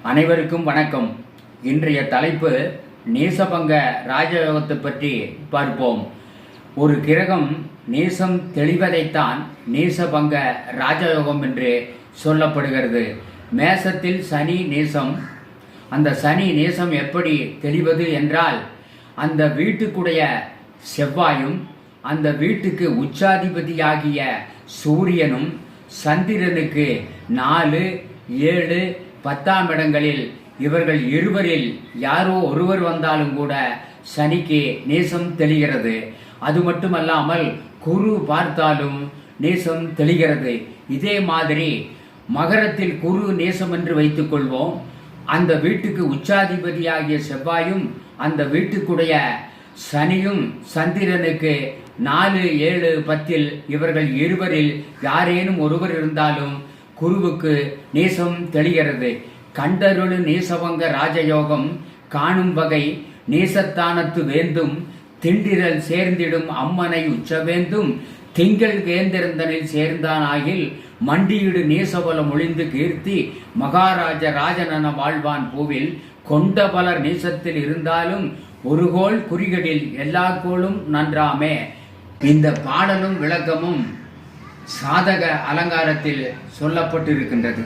அனைவருக்கும் வணக்கம். இன்றைய தலைப்பு நேசபங்க ராஜயோகத்தை பற்றி பார்ப்போம். ஒரு கிரகம் நேசம் தெளிவதைத்தான் நேசபங்க ராஜயோகம் என்று சொல்லப்படுகிறது. மேசத்தில் சனி நேசம். அந்த சனி நேசம் எப்படி தெளிவது என்றால், அந்த வீட்டுக்குடைய செவ்வாயும் அந்த வீட்டுக்கு உச்சாதிபதியாகிய சூரியனும் சந்திரனுக்கு 4, 7, 10ஆம் இடங்களில் இவர்கள் இருவரில் யாரோ ஒருவர் வந்தாலும் கூட சனிக்கு நேசம் தெளிகிறது. அது மட்டுமல்லாமல் குரு பார்த்தாலும் நேசம் தெளிகிறது. இதே மாதிரி மகரத்தில் குரு நேசம் என்று வைத்துக் கொள்வோம். அந்த வீட்டுக்கு உச்சாதிபதியாகிய செவ்வாயும் அந்த வீட்டுக்குடைய சனியும் சந்திரனுக்கு 4, 7, 10 இவர்கள் இருவரில் யாரேனும் ஒருவர் இருந்தாலும் குருவுக்கு நேசம் தெளிகிறது. கண்டருளு நேசபங்க ராஜயோகம் காணும் வகை நேசத்தானத்து வேந்தும் திண்டிரல் சேர்ந்திடும் அம்மனை உச்சவேந்தும் திங்கள் வேந்திருந்தனில் சேர்ந்தான் ஆகில் மண்டியிடு நேசபலம் ஒளிந்து கீர்த்தி மகாராஜ ராஜனன வாழ்வான் பூவில் கொண்ட பலர் நேசத்தில் இருந்தாலும் ஒரு கோள் குறிகடில் எல்லா கோளும் நன்றாமே. இந்த பாடலும் விளக்கமும் சாதக அலங்காரத்தில் சொல்லப்பட்டிருக்கின்றது.